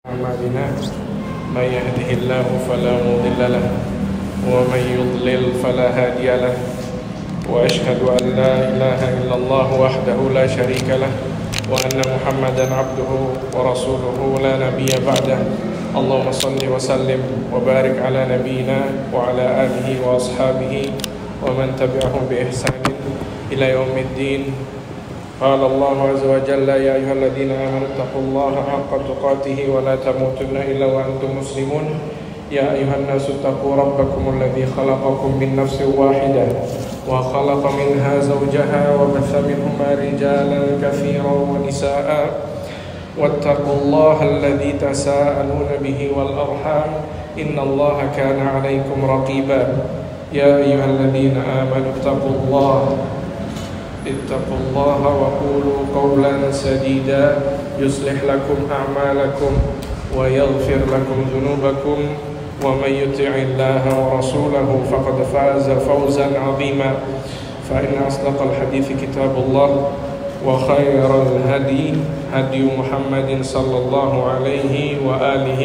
أعمالنا من يهده الله فلا مضل له ومن يضلل فلا هادي له وأشهد أن لا إله إلا الله وحده لا شريك له وأن محمدا عبده ورسوله لا نبي بعده اللهم صل وسلم وبارك على نبينا وعلى آله وأصحابه ومن تبعهم بإحسان إلى يوم الدين. قال الله عز وجل يا أيها الذين آمنوا اتقوا الله حق تقاته ولا تموتن إلا وأنتم مسلمون يا أيها الناس اتقوا ربكم الذي خلقكم من نفس واحدة وخلق منها زوجها وبث منهما رجالا كثيرا ونساء واتقوا الله الذي تساءلون به والأرحام إن الله كان عليكم رقيبا يا أيها الذين آمنوا اتقوا الله وقولوا قولا سديدا يصلح لكم أعمالكم ويغفر لكم ذنوبكم ومن يطع الله ورسوله فقد فاز فوزا عظيما فإن أصدق الحديث كتاب الله وخير الهدي هدي محمد صلى الله عليه وآله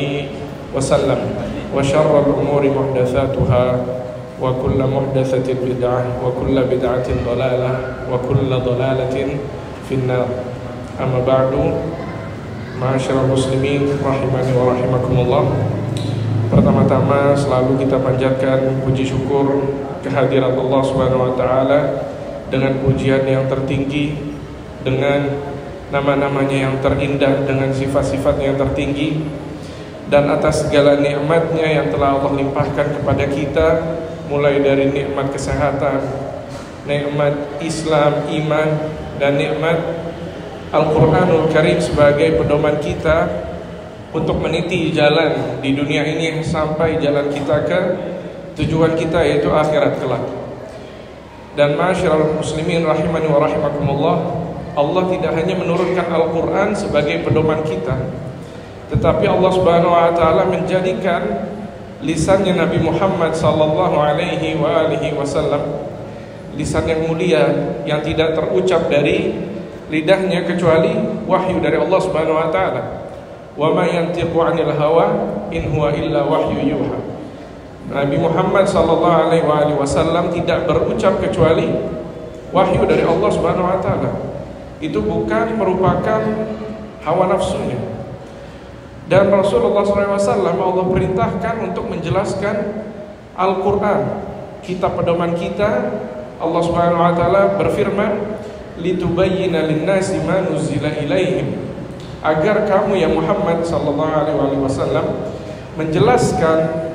وسلم وشر الأمور محدثاتها وكل محدثة بدعة وكل بدعة ضلالة وكل ضلالة في النار أما بعد معاشر muslimin rahimani wa rahimakumullah. Pertama-tama selalu kita panjatkan puji syukur kehadirat Allah Subhanahu wa taala dengan pujian yang tertinggi, dengan nama-namanya yang terindah, dengan sifat-sifatnya yang tertinggi, dan atas segala nikmatnya yang telah Allah limpahkan kepada kita, mulai dari nikmat kesehatan, nikmat Islam, iman, dan nikmat Al-Quranul Karim sebagai pedoman kita untuk meniti jalan di dunia ini sampai jalan kita ke tujuan kita, yaitu akhirat kelak. Dan ma'asyiral muslimin rahimani wa rahimakumullah, Allah tidak hanya menurunkan Al-Quran sebagai pedoman kita, tetapi Allah Subhanahu wa taala menjadikan lisannya Nabi Muhammad sallallahu alaihi wa alihi wasallam lisan yang mulia yang tidak terucap dari lidahnya kecuali wahyu dari Allah Subhanahu wa taala. Wa ma yantiqu 'anil hawa in huwa illa wahyu yuha. Nabi Muhammad sallallahu alaihi wa alihi wasallam tidak berucap kecuali wahyu dari Allah Subhanahu wa taala. Itu bukan merupakan hawa nafsunya. Dan Rasulullah SAW Allah perintahkan untuk menjelaskan Al-Quran, kitab pedoman kita. Allah Subhanahu wa taala berfirman, litubayyina linnasi ma nuzila ilaihim, agar kamu ya Muhammad sallallahu alaihi wasallam menjelaskan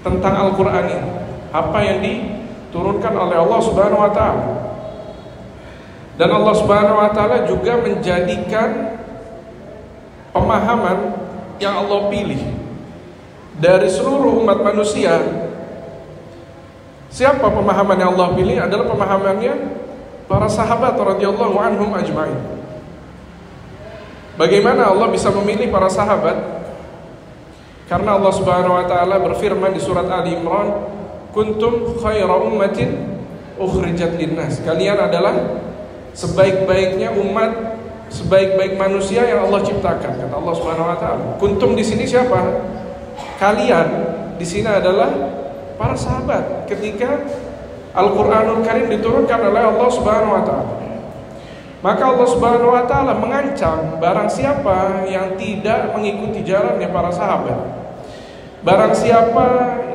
tentang Al-Quran ini, apa yang diturunkan oleh Allah Subhanahu wa taala. Dan Allah Subhanahu wa taala juga menjadikan pemahaman yang Allah pilih dari seluruh umat manusia. Siapa pemahaman yang Allah pilih? Adalah pemahamannya para sahabat radhiyallahu anhum ajma'in. Bagaimana Allah bisa memilih para sahabat? Karena Allah Subhanahu wa taala berfirman di surat Ali Imran, kuntum khaira ummatin ukhrijat linnas. Kalian adalah sebaik-baiknya umat, sebaik-baik manusia yang Allah ciptakan, kata Allah Subhanahu wa taala. Kuntum di sini siapa? Kalian di sini adalah para sahabat ketika Al-Qur'anul Karim diturunkan oleh Allah Subhanahu wa taala. Maka Allah Subhanahu wa taala mengancam barang siapa yang tidak mengikuti jalannya para sahabat, barang siapa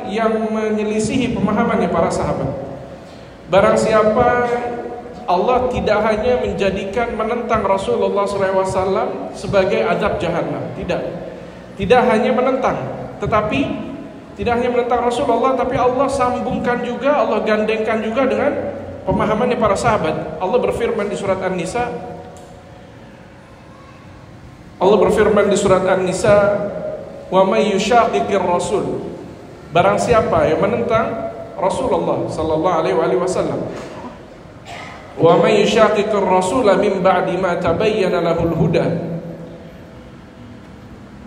yang menyelisihi pemahamannya para sahabat, barang siapa Allah tidak hanya menjadikan menentang Rasulullah SAW sebagai azab jahanam, tidak hanya menentang, tetapi tidak hanya menentang Rasulullah, tapi Allah sambungkan juga, Allah gandengkan juga dengan pemahamannya para sahabat. Allah berfirman di surat An-Nisa, wa may yushaqiqir rasul, barang siapa yang menentang Rasulullah sallallahu alaihi wasallam, wa may yushaqiqir rasula min ba'di ma tabayyana lahul huda,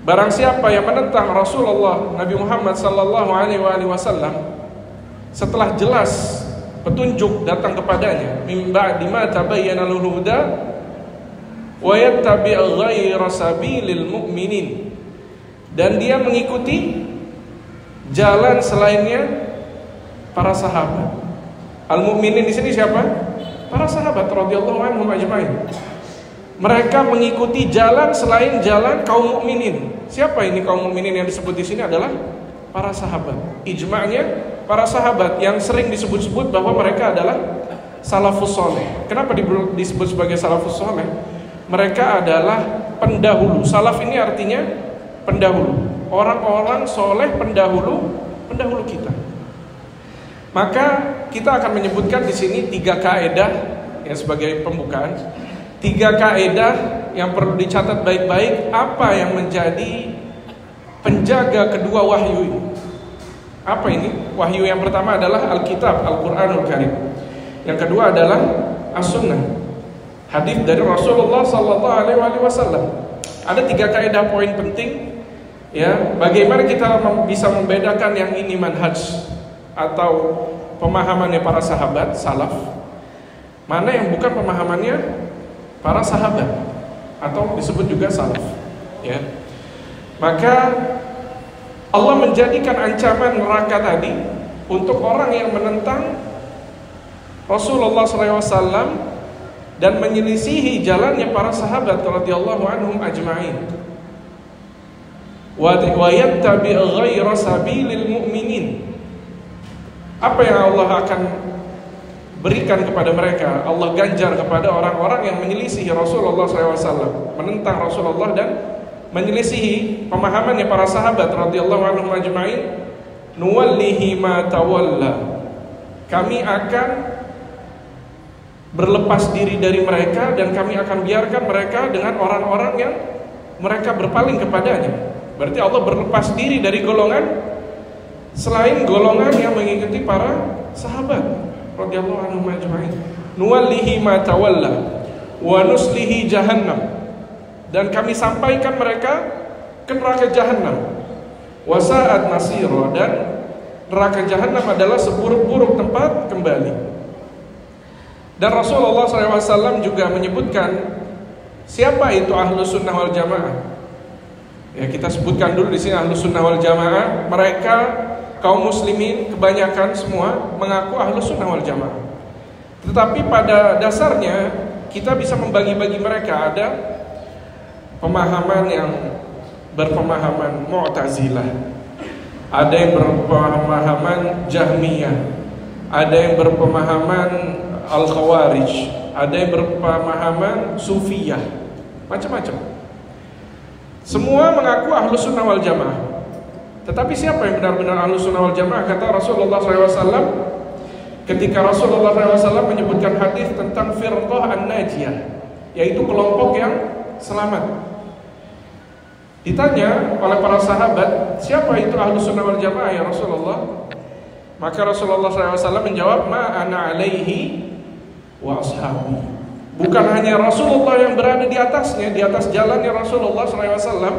barang siapa yang menentang Rasulullah Nabi Muhammad sallallahu alaihi wasallam setelah jelas petunjuk datang kepadanya, min ba'di ma tabayyana lahul huda wa yattabi' ghayra sabilil mu'minin, dan dia mengikuti jalan selainnya para sahabat. Al-mu'minin di sini siapa? Para sahabat radhiyallahu anhum ajma'in. Mereka mengikuti jalan selain jalan kaum mukminin. Siapa ini kaum mukminin yang disebut di sini adalah para sahabat. Ijma'nya para sahabat yang sering disebut-sebut bahwa mereka adalah salafus saleh. Kenapa disebut sebagai salafus saleh? Mereka adalah pendahulu. Salaf ini artinya pendahulu. Orang-orang soleh pendahulu kita. Maka kita akan menyebutkan di sini 3 kaidah yang sebagai pembukaan. 3 kaidah yang perlu dicatat baik-baik, apa yang menjadi penjaga kedua wahyu ini. Apa ini? Wahyu yang pertama adalah Alkitab, Al-Quranul Karim. Yang kedua adalah As-Sunnah, hadis dari Rasulullah SAW. Ada 3 kaidah poin penting, ya. Bagaimana kita bisa membedakan yang ini manhaj atau pemahamannya para sahabat salaf, mana yang bukan pemahamannya para sahabat atau disebut juga salaf, ya. Maka Allah menjadikan ancaman neraka tadi untuk orang yang menentang Rasulullah SAW dan menyelisihi jalannya para sahabat radhiyallahu anhum ajma'in. Wa yattabi' ghaira sabilil mu'minin. Apa yang Allah akan berikan kepada mereka? Allah ganjar kepada orang-orang yang menyelisihi Rasulullah SAW, menentang Rasulullah dan menyelisihi pemahamannya para sahabat radhiyallahu anhum ajma'in. Nuwallihi ma tawalla. Kami akan berlepas diri dari mereka dan kami akan biarkan mereka dengan orang-orang yang mereka berpaling kepadanya. Berarti Allah berlepas diri dari golongan selain golongan yang mengikuti para sahabat radhiyallahu anhum ajma'in. Nuwallihi ma tawalla wa nuslihi jahannam. Dan kami sampaikan mereka ke neraka jahannam. Wa sa'at masira, dan neraka jahannam adalah seburuk-buruk tempat kembali. Dan Rasulullah SAW juga menyebutkan siapa itu ahlus sunnah wal jamaah. Ya, kita sebutkan dulu di sini ahlus sunnah wal jamaah. Mereka kaum muslimin kebanyakan semua mengaku ahlus sunnah wal jamaah. Tetapi pada dasarnya kita bisa membagi-bagi mereka. Ada pemahaman yang berpemahaman Mu'tazilah, ada yang berpemahaman Jahmiyah, ada yang berpemahaman Al-Khawarij, ada yang berpemahaman Sufiyah, macam-macam. Semua mengaku ahlus sunnah wal jamaah. Tetapi siapa yang benar-benar ahlus sunnah wal jamaah? Kata Rasulullah SAW, ketika Rasulullah SAW menyebutkan hadis tentang firqah an-najiyah, yaitu kelompok yang selamat. Ditanya oleh para sahabat, siapa itu ahlus sunnah wal jamaah ya Rasulullah? Maka Rasulullah SAW menjawab, ma ana alaihi wa ashabi. Bukan hanya Rasulullah yang berada di atasnya, di atas jalannya Rasulullah SAW,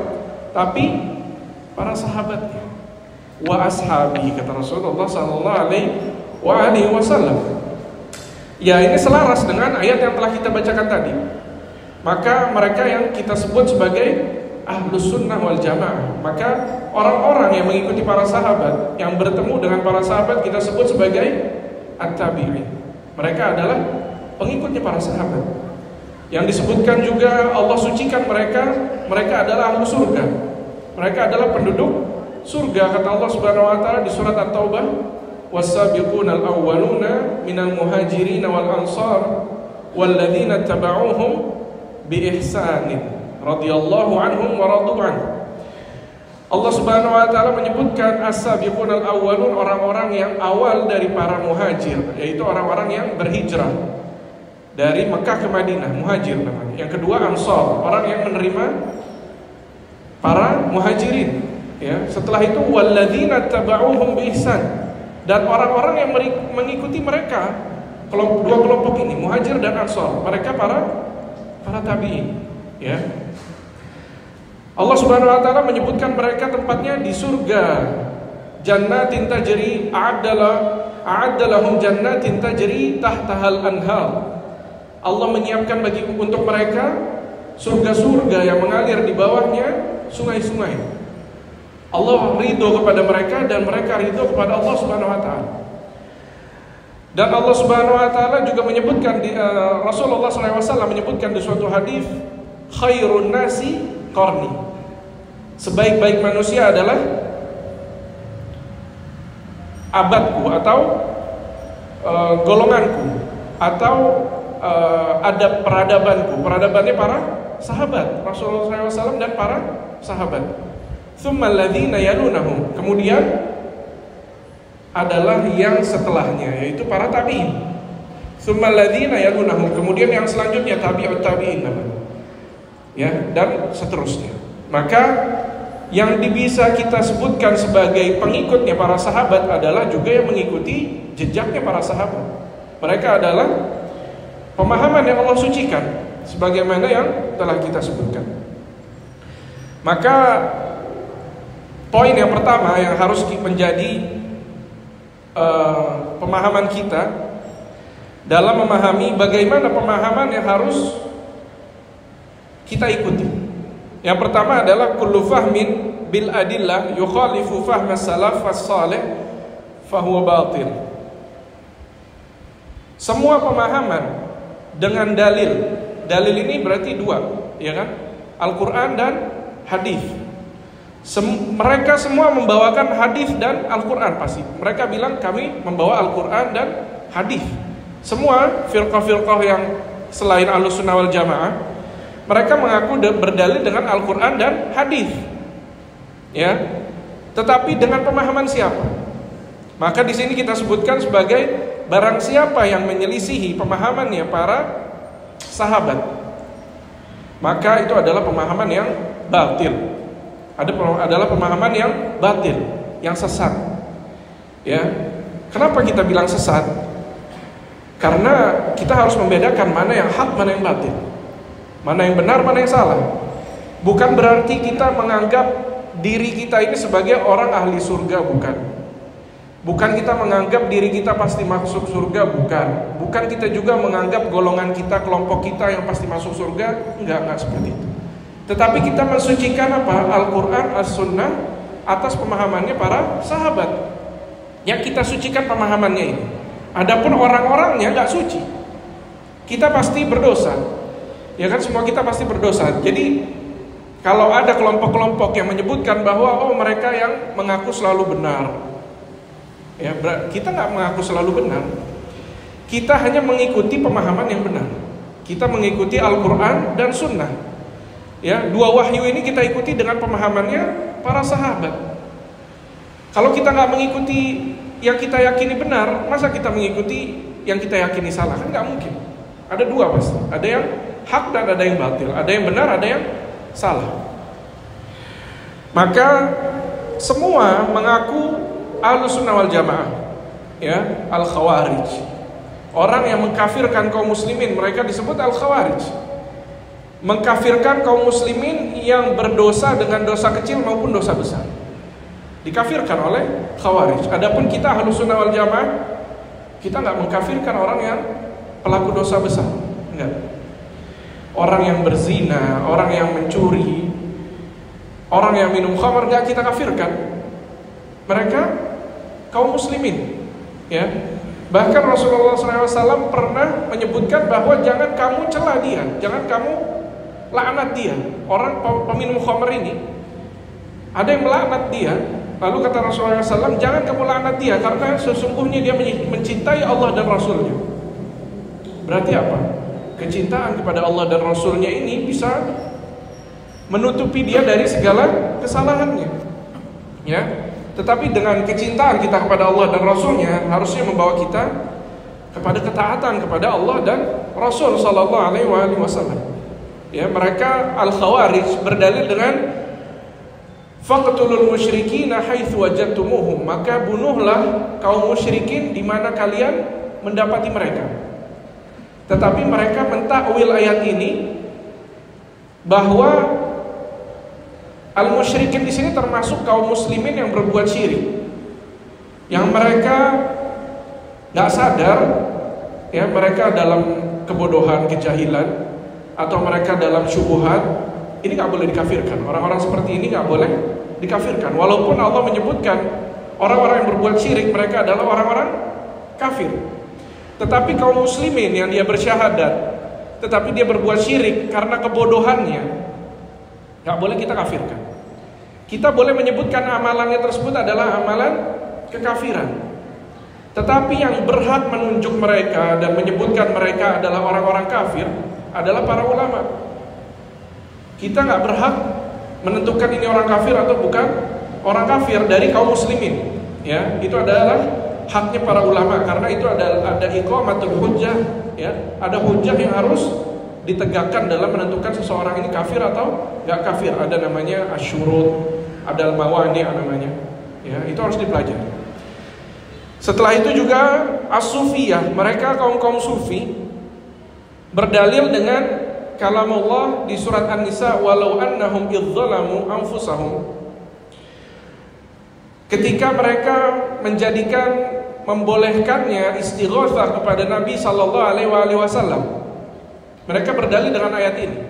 tapi para sahabatnya. Wa ashabi, kata Rasulullah SAW. Ya, ini selaras dengan ayat yang telah kita bacakan tadi. Maka mereka yang kita sebut sebagai ahlus sunnah wal jamaah. Maka orang-orang yang mengikuti para sahabat, yang bertemu dengan para sahabat, kita sebut sebagai at-tabi'in. Mereka adalah pengikutnya para sahabat. Yang disebutkan juga Allah sucikan mereka, mereka adalah ahlu surga. Mereka adalah penduduk surga, kata Allah Subhanahu wa taala di surat At-Taubah, was-sabiqunal awwaluna minal muhajirin wal ansar walladzina tabauhum bi ihsanin radhiyallahu anhum wa radu anhu. Allah Subhanahu wa taala menyebutkan as-sabiqunal awwalun, orang-orang yang awal dari para muhajir, yaitu orang-orang yang berhijrah dari Mekah ke Madinah, muhajir namanya. Yang kedua ansar, orang yang menerima para muhajirin, ya. Setelah itu walladzina tabauhum bi ihsan, dan orang-orang yang mengikuti mereka, dua kelompok ini, muhajir dan ansar, mereka para tabi'in, ya. Allah Subhanahu wa taala menyebutkan mereka tempatnya di surga. Jannatin tajri a'addalahum jannatin tajri tahtahal anhar. Allah menyiapkan untuk mereka surga-surga yang mengalir di bawahnya sungai-sungai. Allah ridho kepada mereka dan mereka ridho kepada Allah Subhanahu wa taala. Dan Allah Subhanahu wa taala juga menyebutkan Rasulullah SAW menyebutkan di suatu hadis, khairun nasi qarni. Sebaik-baik manusia adalah abadku atau golonganku atau adab peradabanku. Peradabannya para sahabat Rasulullah SAW dan para sahabat. Tsummal ladzina yalunahum. Kemudian adalah yang setelahnya, yaitu para tabi'in. Tsummal ladzina yalunahum. Kemudian yang selanjutnya tabi'ut tabi'in namanya. Ya, dan seterusnya. Maka yang bisa kita sebutkan sebagai pengikutnya para sahabat adalah juga yang mengikuti jejaknya para sahabat. Mereka adalah pemahaman yang Allah sucikan, sebagaimana yang telah kita sebutkan. Maka poin yang pertama yang harus menjadi pemahaman kita dalam memahami bagaimana pemahaman yang harus kita ikuti. Yang pertama adalah kullu fahmin bil adillah yukhalifu fahma salaf as-salih fahuwa batil. Semua pemahaman dengan dalil. Dalil ini berarti dua, ya kan? Al-Quran dan hadis. Mereka semua membawakan hadis dan Al-Quran pasti. Mereka bilang kami membawa Al-Quran dan hadis. Semua firqah-firqah yang selain Ahlussunnah wal Jamaah, mereka mengaku berdalil dengan Al-Quran dan hadis. Ya. Tetapi dengan pemahaman siapa? Maka di sini kita sebutkan sebagai barang siapa yang menyelisihi pemahamannya para sahabat, maka itu adalah pemahaman yang batil. Adalah pemahaman yang batil, yang sesat. Ya. Kenapa kita bilang sesat? Karena kita harus membedakan mana yang hak, mana yang batil. Mana yang benar, mana yang salah. Bukan berarti kita menganggap diri kita ini sebagai orang ahli surga, bukan. Bukan kita menganggap diri kita pasti masuk surga, bukan. Bukan kita juga menganggap golongan kita, kelompok kita yang pasti masuk surga, enggak seperti itu. Tetapi kita mensucikan apa? Al-Quran, As-Sunnah atas pemahamannya para sahabat. Yang kita sucikan pemahamannya ini. Adapun orang-orangnya enggak suci. Kita pasti berdosa. Ya kan, semua kita pasti berdosa. Jadi kalau ada kelompok-kelompok yang menyebutkan bahwa mereka yang mengaku selalu benar, ya, kita nggak mengaku selalu benar. Kita hanya mengikuti pemahaman yang benar. Kita mengikuti Al-Quran dan Sunnah. Ya, dua wahyu ini kita ikuti dengan pemahamannya para sahabat. Kalau kita nggak mengikuti yang kita yakini benar, masa kita mengikuti yang kita yakini salah? Kan nggak mungkin. Ada dua pasti. Ada yang hak dan ada yang batil. Ada yang benar, ada yang salah. Maka semua mengaku Ahlussunnah wal Jamaah, ya, Al-Khawarij. Orang yang mengkafirkan kaum muslimin, mereka disebut Al-Khawarij. Mengkafirkan kaum muslimin yang berdosa dengan dosa kecil maupun dosa besar, dikafirkan oleh Khawarij. Adapun kita Ahlussunnah wal Jamaah, kita nggak mengkafirkan orang yang pelaku dosa besar, enggak. Orang yang berzina, orang yang mencuri, orang yang minum khamar, enggak kita kafirkan. Mereka kaum muslimin, ya. Bahkan Rasulullah SAW pernah menyebutkan bahwa jangan kamu cela dia, jangan kamu laknat dia. Orang peminum khamar ini, ada yang melaknat dia. Lalu kata Rasulullah SAW, jangan kamu laknat dia, karena sesungguhnya dia mencintai Allah dan Rasulnya. Berarti apa? Kecintaan kepada Allah dan Rasulnya ini bisa menutupi dia dari segala kesalahannya, ya. Tetapi dengan kecintaan kita kepada Allah dan Rasulnya harusnya membawa kita kepada ketaatan kepada Allah dan Rasul Sallallahu Alaihi Wasallam. Ya, mereka Al-Khawarij berdalil dengan faqtulul musyrikina haitsu wajadtumuhum, maka bunuhlah kaum musyrikin di mana kalian mendapati mereka. Tetapi mereka mentakwil ayat ini bahwa al-musyrikin di sini termasuk kaum muslimin yang berbuat syirik, yang mereka nggak sadar, ya, mereka dalam kebodohan, kejahilan, atau mereka dalam syubhat, ini nggak boleh dikafirkan. Orang-orang seperti ini nggak boleh dikafirkan. Walaupun Allah menyebutkan orang-orang yang berbuat syirik mereka adalah orang-orang kafir. Tetapi kaum muslimin yang dia bersyahadat, tetapi dia berbuat syirik karena kebodohannya, nggak boleh kita kafirkan. Kita boleh menyebutkan amalannya tersebut adalah amalan kekafiran. Tetapi yang berhak menunjuk mereka dan menyebutkan mereka adalah orang-orang kafir adalah para ulama. Kita nggak berhak menentukan ini orang kafir atau bukan orang kafir dari kaum muslimin. Ya, itu adalah haknya para ulama karena itu ada iqamatul hujjah, ya. Ada hujjah yang harus ditegakkan dalam menentukan seseorang ini kafir atau nggak kafir. Ada namanya asyurut, ada al-mawani namanya. Ya, itu harus dipelajari. Setelah itu juga as-sufiyah, mereka kaum sufi berdalil dengan kalam Allah di surat An-Nisa, walau annahum idzalamu anfusahum. Ketika mereka membolehkannya istighatsah kepada Nabi sallallahu alaihi wasallam, mereka berdalil dengan ayat ini.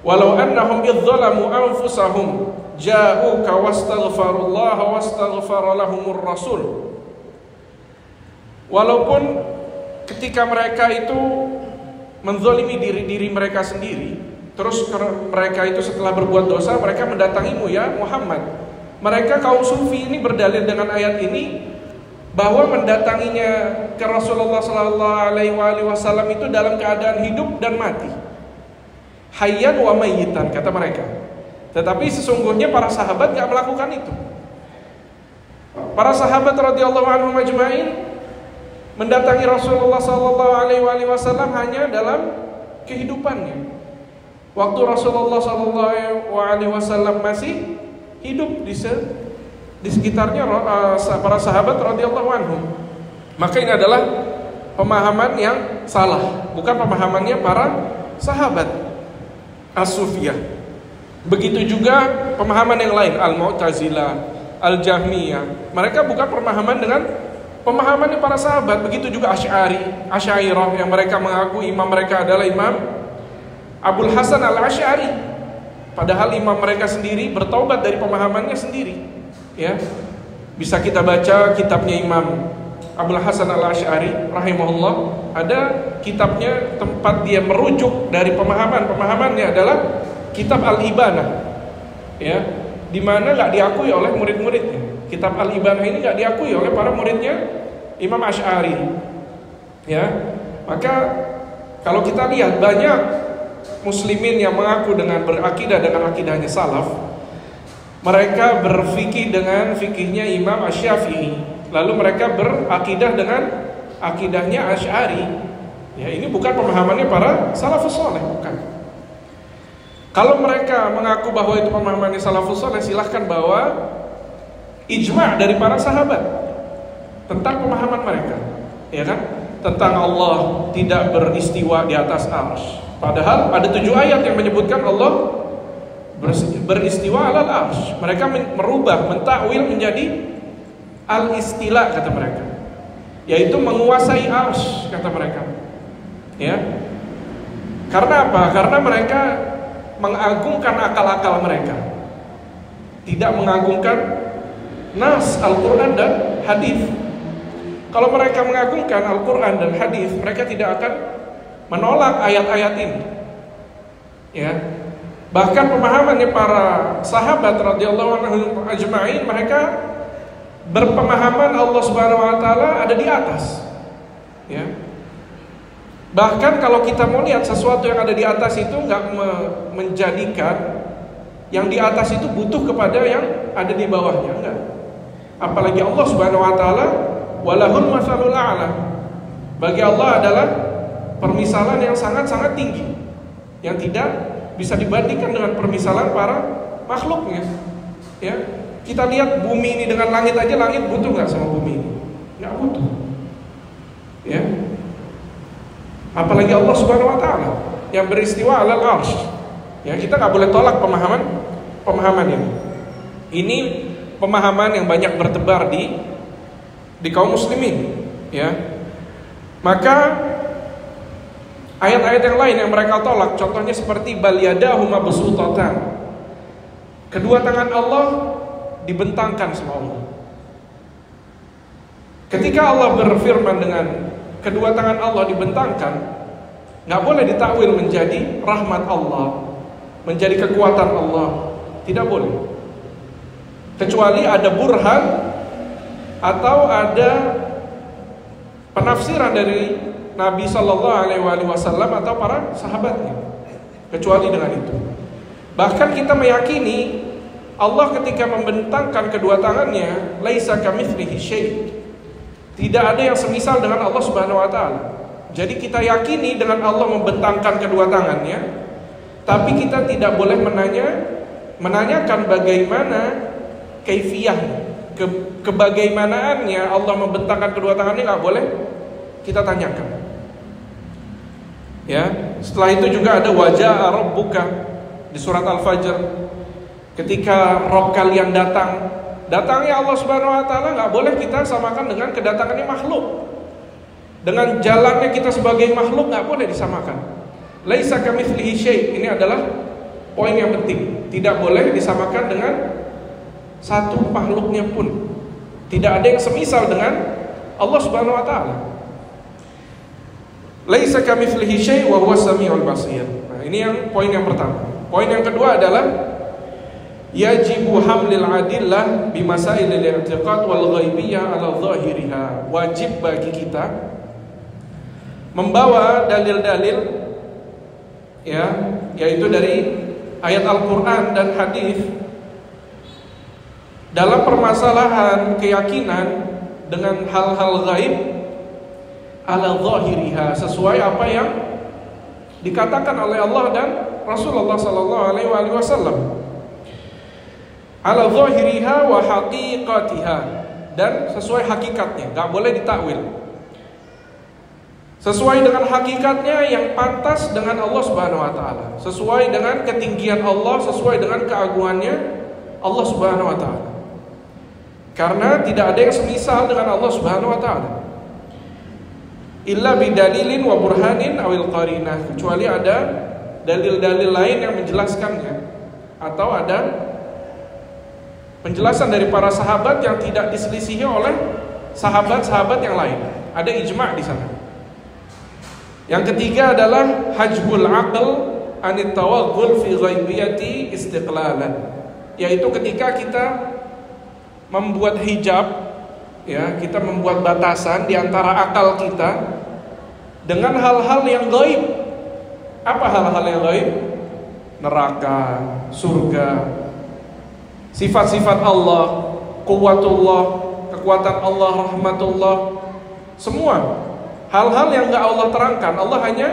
Walau annahum idzalamu anfusahum ja'uka wastaghfarullaha wastaghfara lahumur rasul. Walaupun ketika mereka itu menzalimi diri mereka sendiri, terus mereka itu setelah berbuat dosa mereka mendatangimu ya Muhammad. Mereka kaum sufi ini berdalil dengan ayat ini bahwa mendatanginya ke Rasulullah sallallahu alaihi wasallam itu dalam keadaan hidup dan mati, hayyan wa mayyitan kata mereka. Tetapi sesungguhnya para sahabat gak melakukan itu. Para sahabat radhiyallahu anhum ajma'in mendatangi Rasulullah sallallahu alaihi wasallam hanya dalam kehidupannya. Waktu Rasulullah sallallahu alaihi wasallam masih hidup di sekitarnya para sahabat radhiyallahu anhum. Maka ini adalah pemahaman yang salah, bukan pemahamannya para sahabat as-sufiyah. Begitu juga pemahaman yang lain, al-Mu'tazilah, al-Jahmiyah. Mereka bukan pemahaman dengan pemahamannya para sahabat. Begitu juga Asy'ariyah yang mereka mengaku imam mereka adalah Imam Abul Hasan al-Asy'ari, padahal imam mereka sendiri bertaubat dari pemahamannya sendiri. Ya, bisa kita baca kitabnya Imam Abul Hasan al-Asy'ari rahimahullah. Ada kitabnya tempat dia merujuk dari pemahamannya adalah kitab Al-Ibanah. Ya, di mana nggak diakui oleh murid-muridnya. Kitab Al-Ibanah ini nggak diakui oleh para muridnya Imam Asy'ari. Ya, maka kalau kita lihat banyak muslimin yang mengaku dengan berakidah dengan akidahnya salaf, mereka berfikih dengan fikihnya Imam Asy-Syafi'i, lalu mereka berakidah dengan akidahnya Asy'ari. Ya, ini bukan pemahamannya para salafus saleh, bukan. Kalau mereka mengaku bahwa itu pemahamannya salafus saleh, silahkan bawa ijma' dari para sahabat tentang pemahaman mereka, ya kan? Tentang Allah tidak beristiwa di atas arsy. Padahal ada 7 ayat yang menyebutkan Allah beristiwa alal arsy. Mereka merubah, mentakwil menjadi al-istila kata mereka, yaitu menguasai arsy kata mereka. Ya. Karena apa? Karena mereka mengagungkan akal-akal mereka, tidak mengagungkan nas Al-Quran dan hadis. Kalau mereka mengagungkan Al-Quran dan hadis, mereka tidak akan menolak ayat-ayat ini. Ya, bahkan pemahamannya para sahabat radhiyallahu anhum ajma'in, mereka berpemahaman Allah Subhanahu wa taala ada di atas. Ya. Bahkan kalau kita mau lihat sesuatu yang ada di atas itu nggak menjadikan yang di atas itu butuh kepada yang ada di bawahnya, enggak. Apalagi Allah Subhanahu wa taala walahul masalul a'la. Bagi Allah adalah permisalan yang sangat-sangat tinggi, yang tidak bisa dibandingkan dengan permisalan para makhluknya. Ya, kita lihat bumi ini dengan langit aja, langit butuh nggak sama bumi ini? Nggak butuh. Ya, apalagi Allah Subhanahu wa taala yang beristiwa alal arsy. Ya, kita nggak boleh tolak pemahaman ini. Ini pemahaman yang banyak bertebar di kaum muslimin. Ya, maka ayat-ayat yang lain yang mereka tolak, contohnya seperti bal yadahu mabsutatan. Kedua tangan Allah dibentangkan sama Allah. Ketika Allah berfirman dengan kedua tangan Allah dibentangkan, nggak boleh ditakwil menjadi rahmat Allah, menjadi kekuatan Allah. Tidak boleh. Kecuali ada burhan atau ada penafsiran dari Nabi Sallallahu Alaihi Wasallam atau para sahabatnya. Kecuali dengan itu. Bahkan kita meyakini Allah ketika membentangkan kedua tangannya, laisa kamitslihi syai'. Tidak ada yang semisal dengan Allah Subhanahu wa taala. Jadi kita yakini dengan Allah membentangkan kedua tangannya, tapi kita tidak boleh menanyakan bagaimana kaifiyahnya, kebagaimanaannya Allah membentangkan kedua tangannya, nggak boleh kita tanyakan. Ya, setelah itu juga ada wajah rabbuka di surat Al-Fajr. Ketika Rabb kalian datangnya Allah Subhanahu wa taala, nggak boleh kita samakan dengan kedatangannya makhluk. Dengan jalannya kita sebagai makhluk nggak boleh disamakan. Laisa kamitslihi syai'. Ini adalah poin yang penting. Tidak boleh disamakan dengan satu makhluknya pun. Tidak ada yang semisal dengan Allah Subhanahu wa taala. Laisa kamitslihi syai' wa huwas samiul basir. Nah, ini yang poin yang pertama. Poin yang kedua adalah yajibu hamlil adillah bimasailil i'tiqad wal ghaibiyah ala zahiriha. Wajib bagi kita membawa dalil-dalil, ya, yaitu dari ayat Al-Qur'an dan hadis dalam permasalahan keyakinan dengan hal-hal gaib ala zahiriha, sesuai apa yang dikatakan oleh Allah dan Rasulullah sallallahu alaihi wasallam. Ala zahiriha wa haqiqatiha, dan sesuai hakikatnya, enggak boleh ditakwil. Sesuai dengan hakikatnya yang pantas dengan Allah Subhanahu wa taala, sesuai dengan ketinggian Allah, sesuai dengan keagungannya Allah Subhanahu wa taala. Karena tidak ada yang semisal dengan Allah Subhanahu wa taala. Illa bidalilin wa burhanin awil qarinah, kecuali ada dalil-dalil lain yang menjelaskannya, atau ada penjelasan dari para sahabat yang tidak diselisihi oleh sahabat-sahabat yang lain. Ada ijma' di sana. Yang ketiga adalah hajbul aql anit tawaghul fi ghaibiyati istiqlalan, yaitu ketika kita membuat hijab, ya, kita membuat batasan di antara akal kita dengan hal-hal yang gaib. Apa hal-hal yang gaib? Neraka, surga, sifat-sifat Allah, quwwatullah, kekuatan Allah, rahmatullah, semua hal-hal yang enggak Allah terangkan. Allah hanya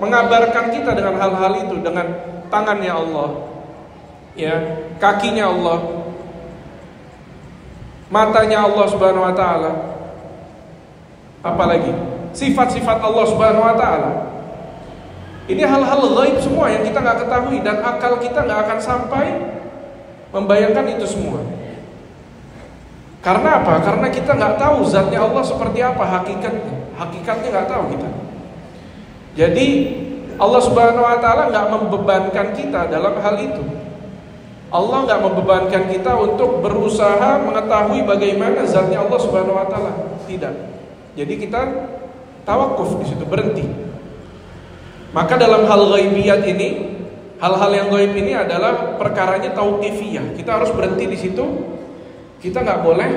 mengabarkan kita dengan hal-hal itu, dengan tangannya Allah, ya, kakinya Allah, matanya Allah Subhanahu wa taala. Apalagi sifat-sifat Allah Subhanahu wa taala. Ini hal-hal gaib semua yang kita enggak ketahui, dan akal kita enggak akan sampai membayangkan itu semua. Karena apa? Karena kita nggak tahu zatnya Allah seperti apa, hakikatnya nggak tahu kita. Jadi Allah Subhanahu Wa Taala nggak membebankan kita dalam hal itu. Allah nggak membebankan kita untuk berusaha mengetahui bagaimana zatnya Allah Subhanahu Wa Taala. Tidak. Jadi kita tawakuf di situ, berhenti. Maka dalam hal ghaibiyat ini, hal-hal yang gaib ini adalah perkaranya tauqifiyah. Kita harus berhenti di situ. Kita nggak boleh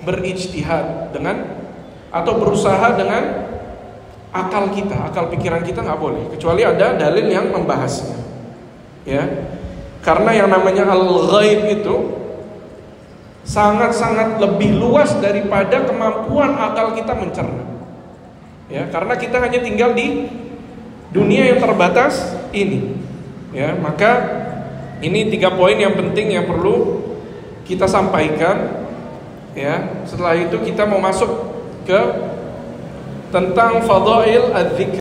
berijtihad dengan atau berusaha dengan akal kita, akal pikiran kita nggak boleh. Kecuali ada dalil yang membahasnya. Ya, karena yang namanya al-ghaib itu sangat-sangat lebih luas daripada kemampuan akal kita mencerna. Ya, karena kita hanya tinggal di dunia yang terbatas ini. Ya, maka ini 3 poin yang penting yang perlu kita sampaikan. Ya, setelah itu kita mau masuk ke tentang fadail adz-dzikr.